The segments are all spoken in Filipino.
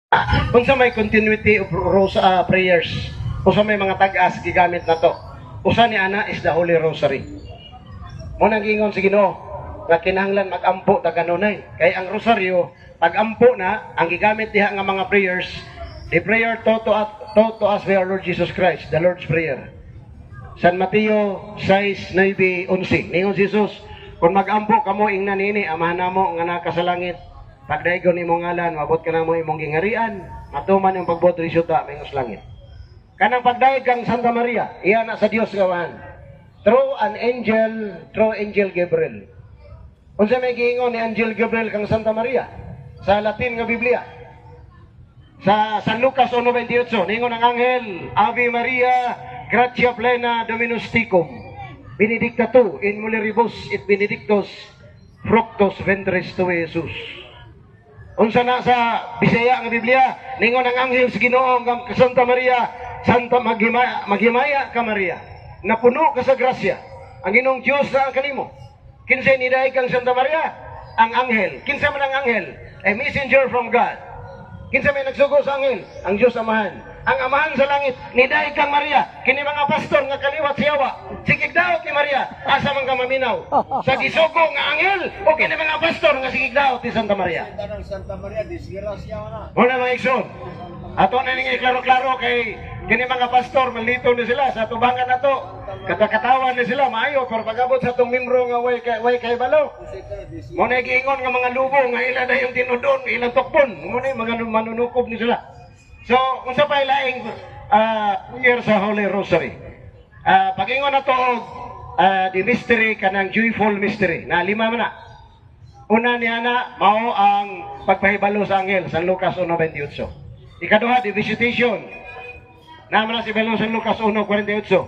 Unsa may continuity of prayers, usa may mga tag-as gigamit na to. Usa ni ana is the Holy Rosary. Mo nang gingon si Ginoo nga kinahanglan mag-ampo ta kanunay. Kay ang rosaryo pag-ampo na ang gigamit diha nga mga prayers, the prayer taught to us by our Lord Jesus Christ, the Lord's Prayer. San Mateo 6:9-11. Ningon si Jesus, kung mag-ampo kamo ingna nini amahan namo nga naka sa langit, pagdaygon imong ngalan, mabot ka na mo imong gingarian, matuman yung pagbot risyuta mingos langit. Kanang pagdayeg kang Santa Maria, iya na sa Dios gawan. Through Angel Gabriel. Unsa may giingon ni Angel Gabriel kang Santa Maria? Sa Latin nga Biblia. Sa San Lucas 1:28, ningon ang anghel, Ave Maria, gratia plena Dominus tecum. Benedicta tu in mulieribus et benedictus fructus ventris tui, Jesus. Unsa na sa Bisaya nga Biblia, ningon ang anghel sa Ginoo nga Santa Maria, Santa maghimaya ka Maria, napuno ka sa grasya. Ang Ginoong Dios na kanimo. Kinsay nidaig kang Santa Maria? Ang anghel. Kinsa man ang anghel? A messenger from God. Kinsa may nagsugo sa anghel? Ang Dios Amahan. Ang Amahan sa langit, nidaig kang Maria. Kini mga pastor nga kaliwat siyawa, sigig daot ni Maria, asa man ka maminaw. Sa gisugo nga anghel, o kini mga pastor nga sigig daot ni Santa Maria. Santa Maria, disgrasya na. Wala mga ikson. Ato na ning klaro-klaro kay kini mga pastor malito ni sila sa tubangan nato. Katakatawan ni sila maayo pero pagabot sa tong membro nga way kay balo. Mo na giingon nga mga lubo nga ila na yung tinudon, ilang tokpon. Mo na mga manunukob ni sila. So, unsa pa ilaing prayer sa Holy Rosary. Pag-ingon na to the mystery kanang joyful mystery na lima man na. Una niya na mao ang pagpahibalo sa anghel San Lucas 1:28. Ikaduha, the visitation. Naman na si Belong San Lucas 1:48.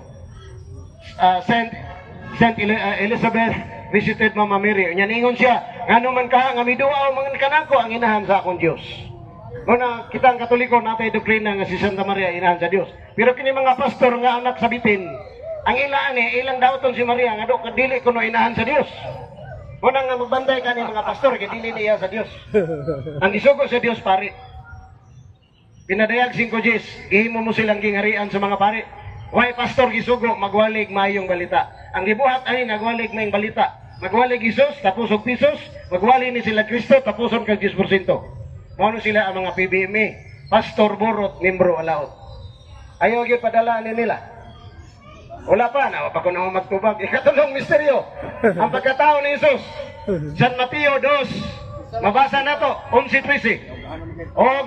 Saint Elizabeth visited Mama Mary. Ningon siya, ngano man ka nga miduaw mga kanako ang inahan sa akong Dios. Muna kita ang Katoliko natay doktrina nga si Santa Maria inahan sa Dios. Pero kini mga pastor nga anak sa bitin, ang ilang daoton si Maria nga do kadili kuno inahan sa Dios. Muna nga magbantay kani mga pastor kay dili niya sa Dios. Ang isugo sa Dios pare. Pinadayag 5 Gs, gihimo mo silang gingarian sa mga pare. Why pastor gisugo magwalig mayong balita. Ang gibuhat ani nagwalig mayong balita. Magwalig Hesus tapos og pisos, magwalig ni sila Kristo tapos kag 10%. Mao sila ang mga PBMA, pastor borot, membro alaot. Ayaw gyud padala ni nila. Wala pa na pa kuno magtubag. Ikatulong misteryo. Ang pagkatao ni Hesus. San Mateo 2, mabasa nato 11:13. Og